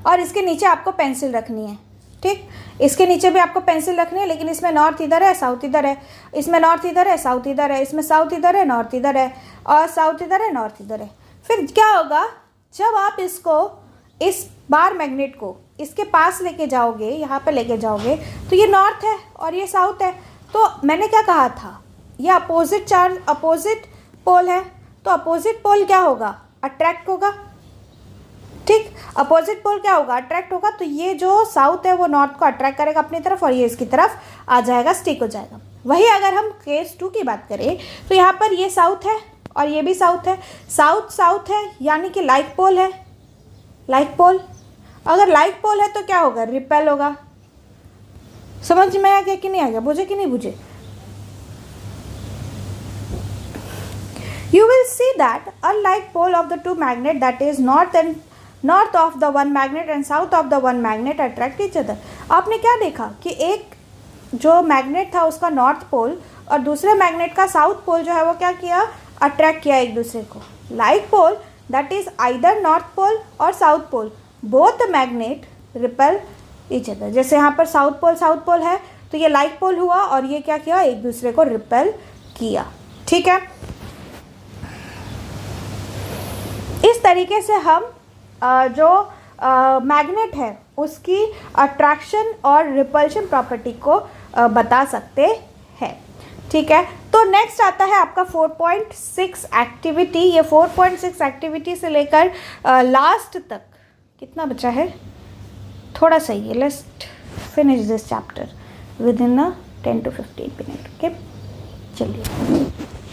A: और इसके नीचे आपको पेंसिल रखनी है, ठीक। इसके नीचे भी आपको पेंसिल रखनी है, लेकिन इसमें नॉर्थ इधर है, साउथ इधर है, इसमें नॉर्थ इधर है, साउथ इधर है, इसमें साउथ इधर है, नॉर्थ इधर है, और साउथ इधर है, नॉर्थ इधर है। फिर क्या होगा, जब आप इसको, इस बार मैग्नेट को इसके पास लेके जाओगे, यहाँ पे लेके जाओगे, तो ये नॉर्थ है और ये साउथ है। तो मैंने क्या कहा था, ये अपोजिट चार्ज, अपोजिट पोल है, तो अपोजिट पोल क्या होगा, अट्रैक्ट होगा, ठीक। अपोजिट पोल क्या होगा, अट्रैक्ट होगा। तो ये जो साउथ है वो नॉर्थ को अट्रैक्ट करेगा अपनी तरफ और ये इसकी तरफ आ जाएगा, स्टिक हो जाएगा। वही अगर हम केस 2 की बात करें तो यहाँ पर ये साउथ है और ये भी साउथ है, साउथ साउथ है, यानी कि लाइक पोल है, लाइक पोल। अगर लाइक पोल है तो क्या होगा, रिपेल होगा। समझ में आ गया कि नहीं आ गया, बुझे कि नहीं बुझे? You will see that unlike pole of the two magnet, that is north of the one magnet and south of the one magnet attract each other. आपने क्या देखा कि एक जो मैग्नेट था उसका नॉर्थ पोल और दूसरे मैग्नेट का साउथ पोल जो है वो क्या किया, अट्रैक्ट किया एक दूसरे को। Like pole that is either north pole और south pole, both the magnet repel each other. जैसे यहाँ पर साउथ पोल है तो ये लाइक पोल हुआ और ये क्या किया, एक दूसरे को रिपेल किया, ठीक है। इस तरीके से हम जो मैग्नेट है उसकी अट्रैक्शन और रिपल्शन प्रॉपर्टी को बता सकते हैं, ठीक है। तो नेक्स्ट आता है आपका 4.6 एक्टिविटी। ये 4.6 एक्टिविटी से लेकर लास्ट तक कितना बचा है, थोड़ा सही है। Let's finish this chapter with in 10 to 15 minute. Okay, चलिए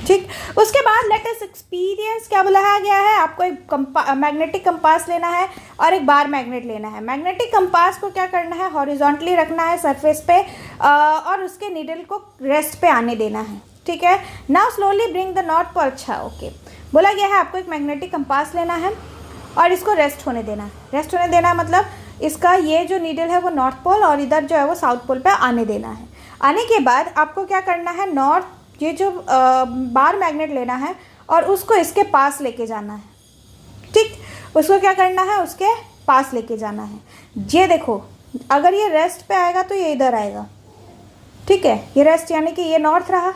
A: ठीक। उसके बाद लेट अस एक्सपीरियंस क्या बुलाया गया है, आपको एक मैग्नेटिक कंपास लेना है और एक बार मैग्नेट लेना है। मैग्नेटिक कंपास को क्या करना है, हॉरिजॉन्टली रखना है सरफेस पे और उसके नीडल को रेस्ट पे आने देना है, ठीक है। Now slowly bring the north pole. अच्छा, ओके, बोला गया है आपको एक मैग्नेटिक कंपास लेना है और इसको रेस्ट होने देना है। रेस्ट होने देना मतलब इसका ये जो नीडल है वो नॉर्थ पोल और इधर जो है वो साउथ पोल पे आने देना है। आने के बाद आपको क्या करना है, ये जो बार मैग्नेट लेना है और उसको इसके पास लेके जाना है, ठीक। उसको क्या करना है, उसके पास लेके जाना है। ये देखो, अगर ये रेस्ट पे आएगा तो ये इधर आएगा, ठीक है। ये रेस्ट यानी कि ये नॉर्थ रहा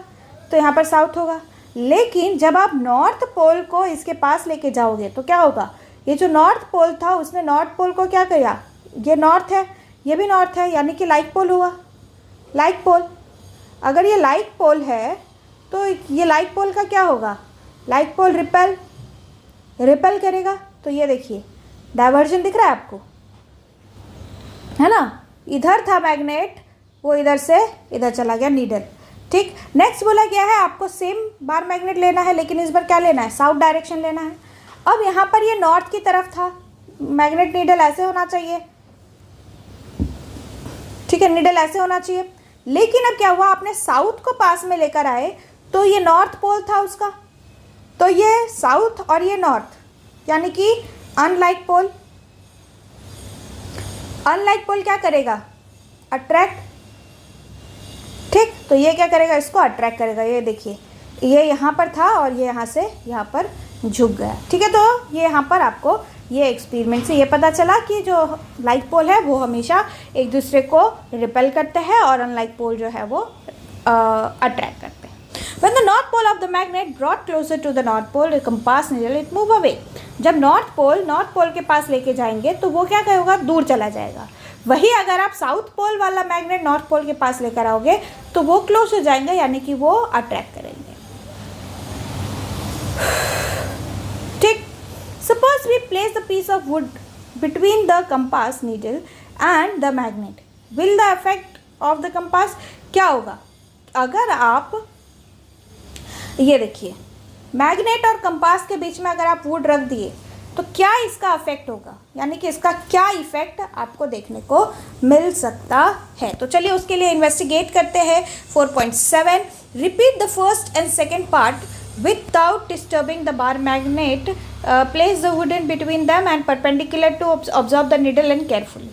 A: तो यहाँ पर साउथ होगा। लेकिन जब आप नॉर्थ पोल को इसके पास लेके जाओगे तो क्या होगा, ये जो नॉर्थ पोल था उसने नॉर्थ पोल को क्या किया, ये नॉर्थ है, ये भी नॉर्थ है, यानी कि लाइक पोल हुआ। लाइक पोल, अगर ये लाइक पोल है तो ये लाइक पोल का क्या होगा, लाइक पोल रिपेल करेगा। तो ये देखिए डाइवर्जन दिख रहा है आपको, है ना। इधर था मैग्नेट, वो इधर से इधर चला गया नीडल, ठीक। नेक्स्ट बोला गया है आपको सेम बार मैग्नेट लेना है, लेकिन इस बार क्या लेना है, साउथ डायरेक्शन लेना है। अब यहाँ पर ये नॉर्थ की तरफ था, मैग्नेट नीडल ऐसे होना चाहिए, ठीक है, नीडल ऐसे होना चाहिए। लेकिन अब क्या हुआ, आपने साउथ को पास में लेकर आए तो ये नॉर्थ पोल था उसका, तो ये साउथ और ये नॉर्थ, यानी कि अनलाइक पोल। अनलाइक पोल क्या करेगा, अट्रैक्ट, ठीक। तो ये क्या करेगा, इसको अट्रैक्ट करेगा। ये देखिए, ये यहाँ पर था और ये यहाँ से यहाँ पर झुक गया, ठीक है। तो ये यहाँ पर आपको ये एक्सपेरिमेंट से ये पता चला कि जो लाइक पोल है वो हमेशा एक दूसरे को रिपेल करते हैं और अनलाइक पोल जो है वो अट्रैक्ट करते हैं। When the north pole of the magnet brought closer to the north pole, the compass needle it move away. जब नॉर्थ पोल के पास लेके जाएंगे तो वो क्या होगा, दूर चला जाएगा। वही अगर आप साउथ पोल वाला मैग्नेट नॉर्थ पोल के पास लेकर आओगे तो वो क्लोज हो जाएंगे, यानी कि वो अट्रैक्ट करेंगे, ठीक। Suppose we place the piece of wood between the compass needle and the magnet. Will the effect of the compass क्या होगा, अगर आप ये देखिए मैग्नेट और कंपास के बीच में अगर आप वुड रख दिए तो क्या इसका इफेक्ट होगा, यानी कि इसका क्या इफेक्ट आपको देखने को मिल सकता है। तो चलिए उसके लिए इन्वेस्टिगेट करते हैं। 4.7 repeat the first and second part without disturbing the bar magnet. Place the wood in between them and perpendicular to absorb the needle and carefully.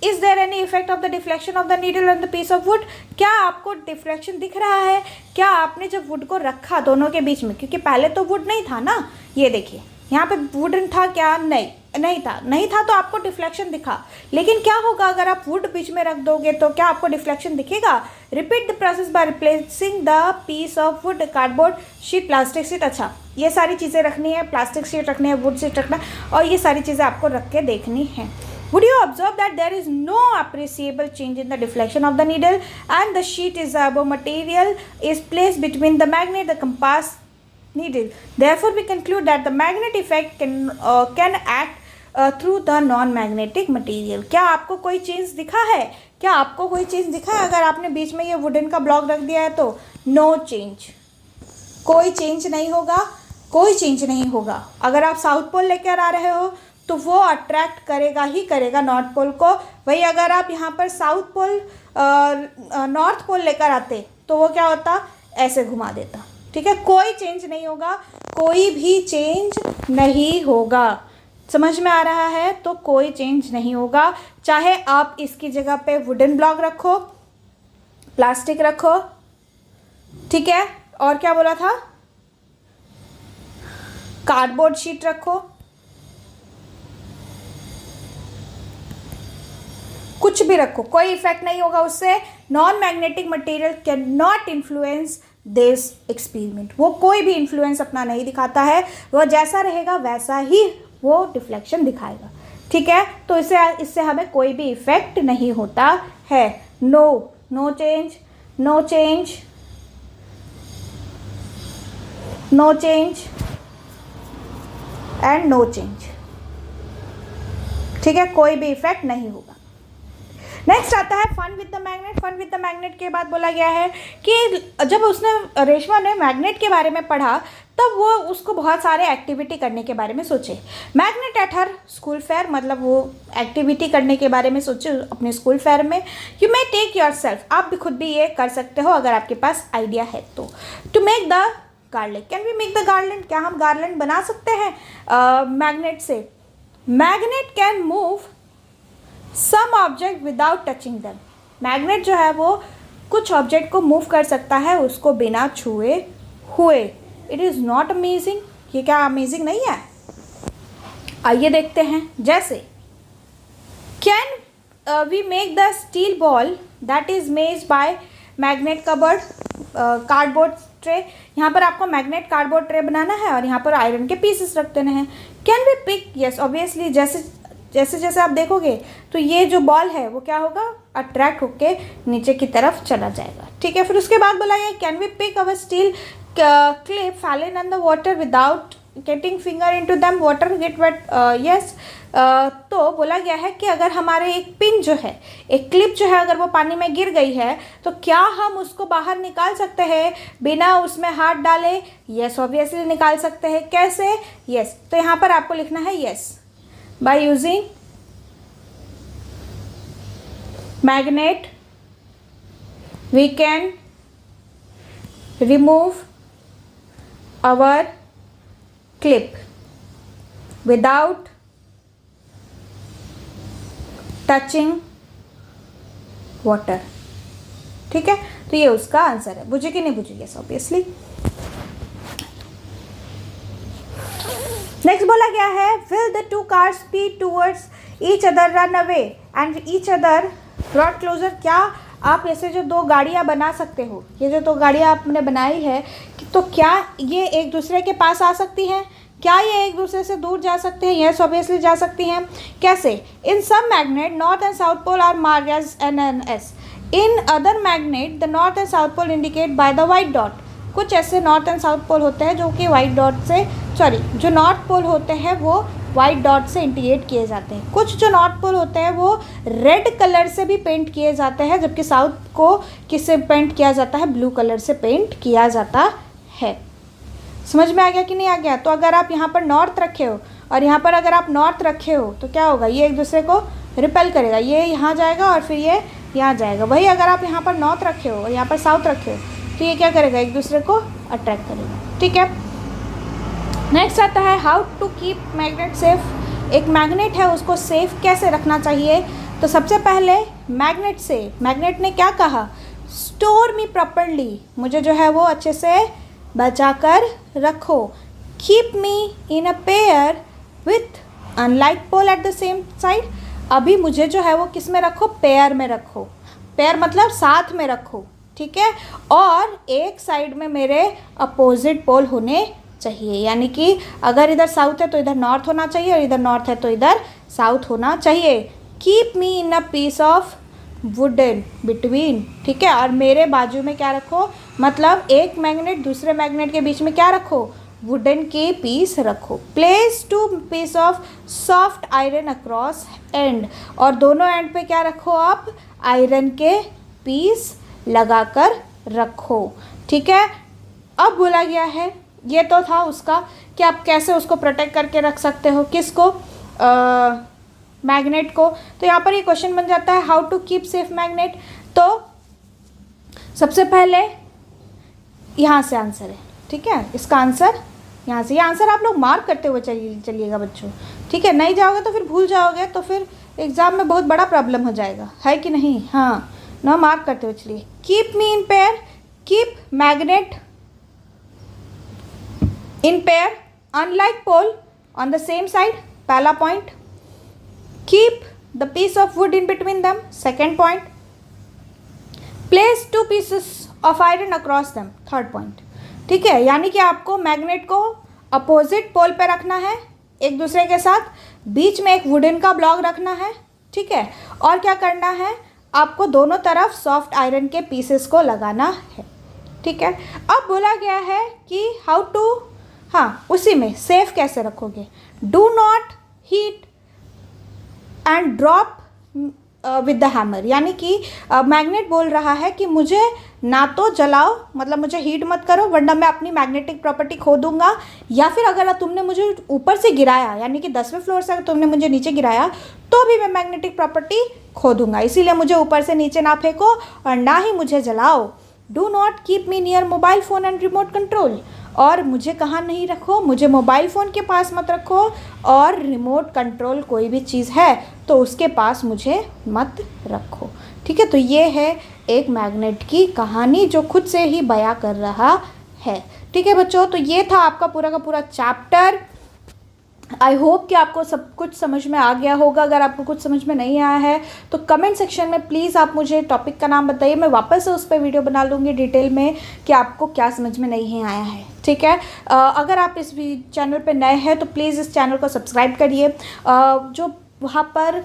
A: Is there any effect of the deflection of the needle on the piece of wood? क्या आपको deflection दिख रहा है, क्या आपने जब would को रखा दोनों के बीच में, क्योंकि पहले तो वुड नहीं था ना, ये देखिए यहाँ पे वुडन था क्या, नहीं था तो आपको डिफ्लेक्शन दिखा। लेकिन क्या होगा अगर आप वुड बीच में रख दोगे तो क्या आपको डिफ्लेक्शन दिखेगा। Repeat the process by replacing the piece of wood, cardboard sheet, plastic sheet. अच्छा, ये सारी चीज़ें रखनी है, प्लास्टिक शीट रखनी है, वुड शीट रखना, और ये सारी चीज़ें आपको रख के देखनी है। Would you observe that there is no appreciable change in the deflection of the needle and the sheet is above material is placed between the magnet, the compass needle. Therefore, we conclude that the magnet effect can act through the non-magnetic material. क्या आपको कोई change दिखा है, क्या आपको कोई change दिखा है अगर आपने बीच में ये वुडन का ब्लॉक रख दिया है तो? नो चेंज, कोई चेंज नहीं होगा, कोई चेंज नहीं होगा। अगर आप साउथ पोल लेकर आ रहे हो तो वो अट्रैक्ट करेगा ही करेगा नॉर्थ पोल को। वही अगर आप यहाँ पर साउथ पोल नॉर्थ पोल लेकर आते तो वो क्या होता, ऐसे घुमा देता, ठीक है। कोई चेंज नहीं होगा, कोई भी चेंज नहीं होगा। समझ में आ रहा है? तो कोई चेंज नहीं होगा, चाहे आप इसकी जगह पे वुडन ब्लॉक रखो, प्लास्टिक रखो, ठीक है, और क्या बोला था, कार्डबोर्ड शीट रखो, कुछ भी रखो, कोई इफेक्ट नहीं होगा उससे। Non magnetic material can not influence this experiment, वो कोई भी इन्फ्लुएंस अपना नहीं दिखाता है, वो जैसा रहेगा वैसा ही वो डिफ्लेक्शन दिखाएगा, ठीक है। तो इससे हमें कोई भी इफेक्ट नहीं होता है। No change, no change, no change and no change. ठीक है, कोई भी इफेक्ट नहीं होगा। नेक्स्ट आता है fun with the magnet. Fun with the magnet के बाद बोला गया है कि जब उसने रेशमा ने मैग्नेट के बारे में पढ़ा तब वो उसको बहुत सारे एक्टिविटी करने के बारे में सोचे। Magnet at her school fair, मतलब वो एक्टिविटी करने के बारे में सोचे अपने स्कूल फेयर में। You may take yourself, आप भी खुद भी ये कर सकते हो अगर आपके पास आइडिया है तो। To make the garland, can we make the garland, क्या हम गार्लैंड बना सकते हैं मैग्नेट से? Magnet can move some object without touching them. Magnet जो है वो कुछ ऑब्जेक्ट को मूव कर सकता है उसको बिना छुए हुए। इट इज़ नॉट अमेजिंग, ये क्या अमेजिंग नहीं है? आइए देखते हैं। जैसे can we make the steel ball that is made by magnet cupboard cardboard tray. यहाँ पर आपको मैग्नेट कार्डबोर्ड ट्रे बनाना है और यहाँ पर आयरन के पीसेस रख देने हैं। Can we pick, yes obviously, जैसे जैसे आप देखोगे तो ये जो बॉल है वो क्या होगा, अट्रैक्ट होके नीचे की तरफ चला जाएगा। ठीक है, फिर उसके बाद बोला गया can we pick our steel clip fallen in the water without getting finger into them, water get wet, yes. तो बोला गया है कि अगर हमारे एक पिन जो है, एक क्लिप जो है, अगर वो पानी में गिर गई है तो क्या हम उसको बाहर निकाल सकते हैं बिना उसमें हाथ डाले? यस ऑब्वियसली निकाल सकते हैं। कैसे? यस, तो यहाँ पर आपको लिखना है yes, by using magnet we can remove our clip without touching water। ठीक है, तो ये उसका आंसर है। बुझे कि नहीं बुझे? Yes obviously. नेक्स्ट बोला गया है will the two cars speed towards each other run away and each other brought closer. क्या आप ऐसे जो दो गाड़ियाँ बना सकते हो, ये जो दो गाड़ियाँ आपने बनाई है, तो क्या ये एक दूसरे के पास आ सकती हैं? क्या ये एक दूसरे से दूर जा सकते हैं? यस ऑब्वियसली जा सकती हैं। कैसे? In some magnet north and south pole are marked as NNS। In other magnet the north and south pole indicate by the white dot. कुछ ऐसे नॉर्थ एंड साउथ पोल होते हैं जो कि वाइट डॉट से, जो नॉर्थ पोल होते हैं वो वाइट डॉट से इंडिकेट किए जाते हैं। कुछ जो नॉर्थ पोल होते हैं वो रेड कलर से भी पेंट किए जाते हैं, जबकि साउथ को किससे पेंट किया जाता है? ब्लू कलर से पेंट किया जाता है। समझ में आ गया कि नहीं आ गया? तो अगर आप यहाँ पर नॉर्थ रखे हो और यहाँ पर अगर आप नॉर्थ रखे हो तो क्या होगा, ये एक दूसरे को रिपेल करेगा, ये यहाँ जाएगा और फिर ये यहाँ जाएगा। वही अगर आप यहाँ पर नॉर्थ रखे हो और यहाँ पर साउथ रखे हो तो ये क्या करेगा, एक दूसरे को अट्रैक्ट करेगा। ठीक है, नेक्स्ट आता है how to keep magnet safe. एक मैग्नेट है उसको सेफ कैसे रखना चाहिए? तो सबसे पहले मैग्नेट ने क्या कहा, स्टोर मी प्रॉपरली, मुझे जो है वो अच्छे से बचा कर रखो। Keep me in a pair with unlike pole at the same side. अभी मुझे जो है वो किस में रखो, पेयर में रखो। पेयर मतलब साथ में रखो, ठीक है। और एक साइड में मेरे अपोजिट पोल होने चाहिए, यानी कि अगर इधर साउथ है तो इधर नॉर्थ होना चाहिए और इधर नॉर्थ है तो इधर साउथ होना चाहिए। Keep me in a piece of wooden between, ठीक है। और मेरे बाजू में क्या रखो, मतलब एक मैग्नेट दूसरे मैग्नेट के बीच में क्या रखो, वुडन के पीस रखो। Place two piece of soft iron across end, और दोनों एंड पे क्या रखो आप, आयरन के पीस लगाकर रखो, ठीक है। अब बोला गया है, ये तो था उसका कि आप कैसे उसको प्रोटेक्ट करके रख सकते हो, किसको, मैग्नेट को। तो यहाँ पर ये क्वेश्चन बन जाता है how to keep safe magnet. तो सबसे पहले यहाँ से आंसर है, ठीक है। इसका आंसर यहाँ से, ये आंसर आप लोग मार्क करते हुए चलिएगा बच्चों, ठीक है। नहीं जाओगे तो फिर भूल जाओगे, तो फिर एग्ज़ाम में बहुत बड़ा प्रॉब्लम हो जाएगा, है कि नहीं। हाँ ना, मार्क करते हुए चलिए। Keep me in pair, keep magnet in pair, unlike pole on the same side, पहला point. Keep the piece of wood in between them, second point. Place two pieces of iron across them, third point, ठीक है। यानी कि आपको magnet को opposite pole पे रखना है एक दूसरे के साथ, बीच में एक वुडन का ब्लॉक रखना है, ठीक है। और क्या करना है, आपको दोनों तरफ सॉफ्ट आयरन के पीसेस को लगाना है, ठीक है। अब बोला गया है कि हाउ टू, हाँ उसी में सेफ कैसे रखोगे, do not heat and drop with the hammer, यानी कि मैग्नेट बोल रहा है कि मुझे ना तो जलाओ, मतलब मुझे हीट मत करो वरना मैं अपनी मैग्नेटिक प्रॉपर्टी खो दूंगा, या फिर अगर तुमने मुझे ऊपर से गिराया यानी कि 10वें फ्लोर से अगर तुमने मुझे नीचे गिराया तो भी मैं मैग्नेटिक प्रॉपर्टी खो दूंगा, इसीलिए मुझे ऊपर से नीचे ना फेंको और ना ही मुझे जलाओ। Do not keep me near mobile phone and remote control, और मुझे कहाँ नहीं रखो, मुझे मोबाइल फ़ोन के पास मत रखो और रिमोट कंट्रोल कोई भी चीज़ है तो उसके पास मुझे मत रखो। ठीक है, तो ये है एक मैग्नेट की कहानी जो खुद से ही बयां कर रहा है। ठीक है बच्चों, तो ये था आपका पूरा का पूरा चैप्टर। आई होप कि आपको सब कुछ समझ में आ गया होगा। अगर आपको कुछ समझ में नहीं आया है तो कमेंट सेक्शन में प्लीज़ आप मुझे टॉपिक का नाम बताइए, मैं वापस से उस पर वीडियो बना लूँगी डिटेल में कि आपको क्या समझ में नहीं आया है। ठीक है, अगर आप इस चैनल पे नए हैं तो प्लीज़ इस चैनल को सब्सक्राइब करिए। जो वहाँ पर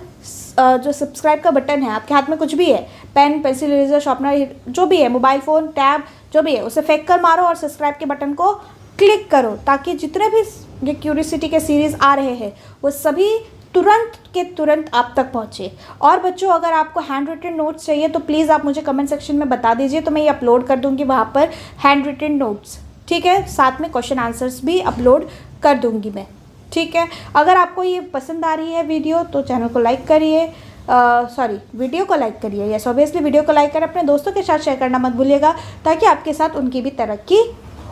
A: जो सब्सक्राइब का बटन है, आपके हाथ में कुछ भी है, पेन, पेंसिल, इरेजर, शार्पनर, जो भी है, मोबाइल फ़ोन, टैब, जो भी है, उसे फेंक कर मारो और सब्सक्राइब के बटन को क्लिक करो ताकि जितने भी ये क्यूरियोसिटी के सीरीज़ आ रहे हैं वो सभी तुरंत के तुरंत आप तक पहुँचे। और बच्चों, अगर आपको हैंड रिटन नोट्स चाहिए तो प्लीज़ आप मुझे कमेंट सेक्शन में बता दीजिए, तो मैं ये अपलोड कर दूँगी वहाँ पर हैंड रिटन नोट्स। ठीक है, साथ में क्वेश्चन आंसर्स भी अपलोड कर दूँगी मैं। ठीक है, अगर आपको ये पसंद आ रही है वीडियो तो चैनल को लाइक करिए, वीडियो को लाइक करिए, यस ऑब्वियसली वीडियो को लाइक कर अपने दोस्तों के साथ शेयर करना मत भूलिएगा ताकि आपके साथ उनकी भी तरक्की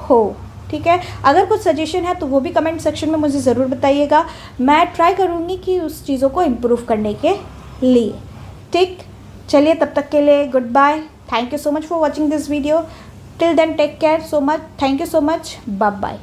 A: हो। ठीक है, अगर कुछ सजेशन है तो वो भी कमेंट सेक्शन में मुझे ज़रूर बताइएगा, मैं ट्राई करूँगी कि उस चीज़ों को इम्प्रूव करने के लिए। ठीक, चलिए तब तक के लिए goodbye, thank you so much for watching this video, till then take care so much, thank you so much, bye bye.